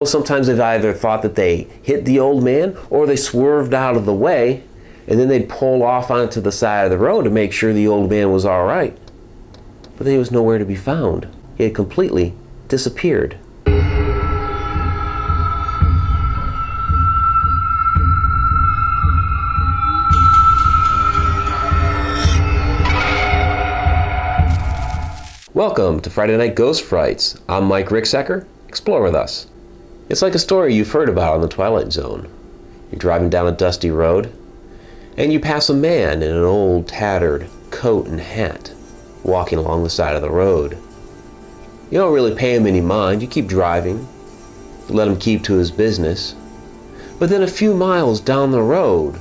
Well, sometimes they've either thought that they hit the old man or they swerved out of the way, and then they'd pull off onto the side of the road to make sure the old man was all right. But he was nowhere to be found. He had completely disappeared. Welcome to Friday Night Ghost Frights. I'm Mike Ricksecker. Explore with us. It's like a story you've heard about on the Twilight Zone. You're driving down a dusty road, and you pass a man in an old, tattered coat and hat, walking along the side of the road. You don't really pay him any mind. You keep driving. You let him keep to his business. But then a few miles down the road,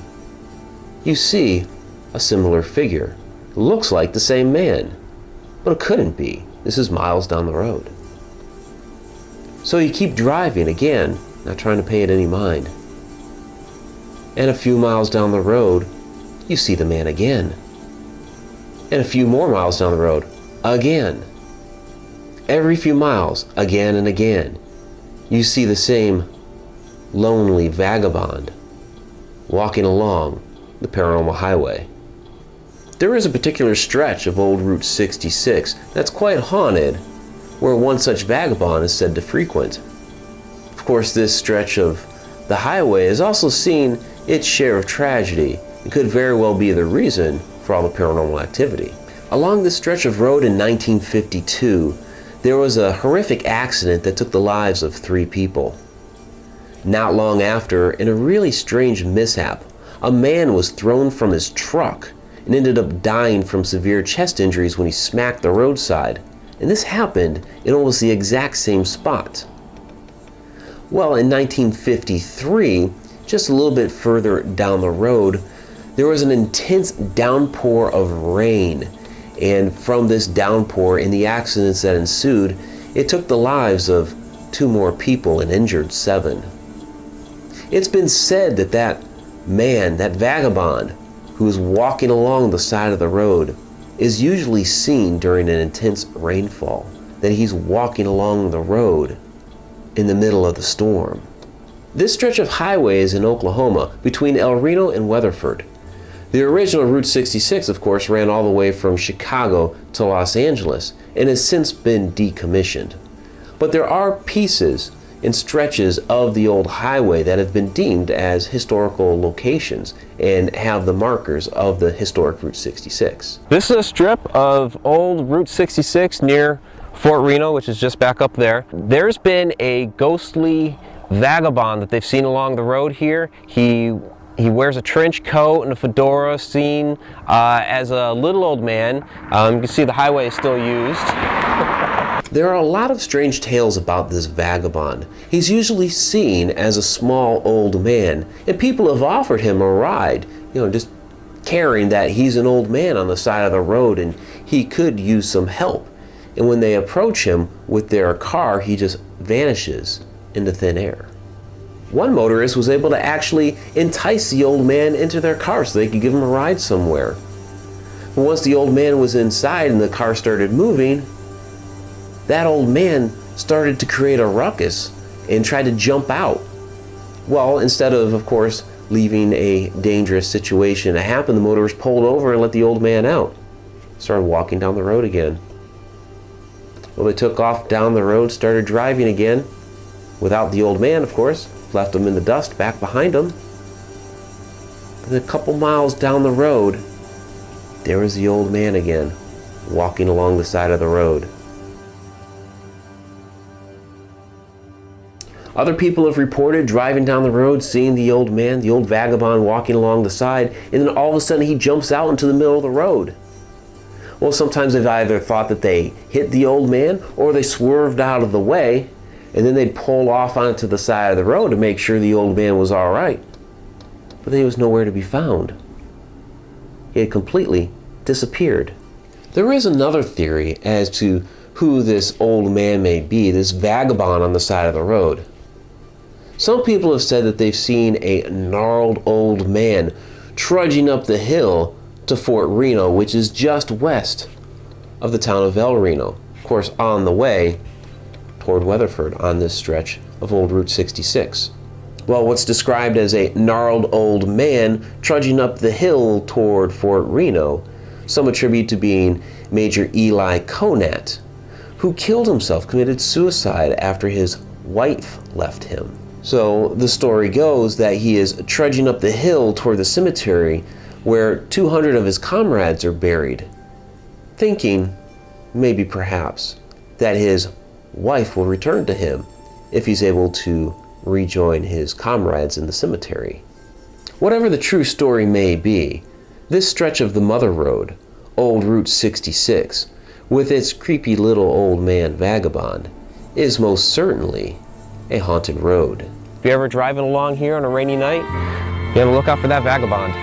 you see a similar figure. It looks like the same man. But it couldn't be. This is miles down the road. So you keep driving again, not trying to pay it any mind. And a few miles down the road, you see the man again. And a few more miles down the road, again. Every few miles, again and again, you see the same lonely vagabond walking along the Paranormal highway. There is a particular stretch of old Route 66 that's quite haunted, where one such vagabond is said to frequent. Of course, this stretch of the highway has also seen its share of tragedy and could very well be the reason for all the paranormal activity. Along this stretch of road in 1952, there was a horrific accident that took the lives of 3 people. Not long after, in a really strange mishap, a man was thrown from his truck and ended up dying from severe chest injuries when he smacked the roadside. And this happened in almost the exact same spot. Well, in 1953, just a little bit further down the road, there was an intense downpour of rain. And from this downpour and the accidents that ensued, it took the lives of 2 more people and injured 7. It's been said that that man, that vagabond, who is walking along the side of the road, is usually seen during an intense rainfall, that he's walking along the road in the middle of the storm. This stretch of highway is in Oklahoma, between El Reno and Weatherford. The original Route 66, of course, ran all the way from Chicago to Los Angeles and has since been decommissioned. But there are pieces and stretches of the old highway that have been deemed as historical locations and have the markers of the historic Route 66. This is a strip of old Route 66 near Fort Reno, which is just back up there. There's been a ghostly vagabond that they've seen along the road here. He wears a trench coat and a fedora, seen as a little old man. You can see the highway is still used. There are a lot of strange tales about this vagabond. He's usually seen as a small old man, and people have offered him a ride, just caring that he's an old man on the side of the road and he could use some help. And when they approach him with their car, he just vanishes into thin air. One motorist was able to actually entice the old man into their car so they could give him a ride somewhere. But once the old man was inside and the car started moving, that old man started to create a ruckus and tried to jump out. Well, instead of course, leaving a dangerous situation to happen, the motorist pulled over and let the old man out. Started walking down the road again. Well, they took off down the road, started driving again, without the old man, of course, left him in the dust back behind him. And a couple miles down the road, there was the old man again, walking along the side of the road. Other people have reported driving down the road, seeing the old man, the old vagabond walking along the side, and then all of a sudden he jumps out into the middle of the road. Well, sometimes they've either thought that they hit the old man or they swerved out of the way, and then they'd pull off onto the side of the road to make sure the old man was all right. But he was nowhere to be found. He had completely disappeared. There is another theory as to who this old man may be, this vagabond on the side of the road. Some people have said that they've seen a gnarled old man trudging up the hill to Fort Reno, which is just west of the town of El Reno. Of course, on the way toward Weatherford on this stretch of Old Route 66. Well, what's described as a gnarled old man trudging up the hill toward Fort Reno, some attribute to being Major Eli Conant, who killed himself, committed suicide after his wife left him. So the story goes that he is trudging up the hill toward the cemetery where 200 of his comrades are buried, thinking, maybe perhaps, that his wife will return to him if he's able to rejoin his comrades in the cemetery. Whatever the true story may be, this stretch of the Mother Road, Old Route 66, with its creepy little old man vagabond, is most certainly a haunted road. If you're ever driving along here on a rainy night, you gotta look out for that vagabond.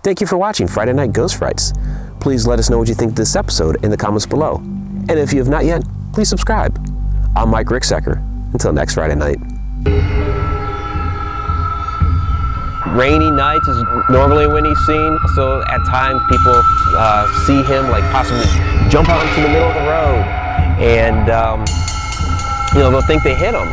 Thank you for watching Friday Night Ghost Frights. Please let us know what you think of this episode in the comments below. And if you have not yet, please subscribe. I'm Mike Ricksecker. Until next Friday night. Rainy nights is normally when he's seen, so at times people see him like possibly jump out into the middle of the road, and they'll think they hit him.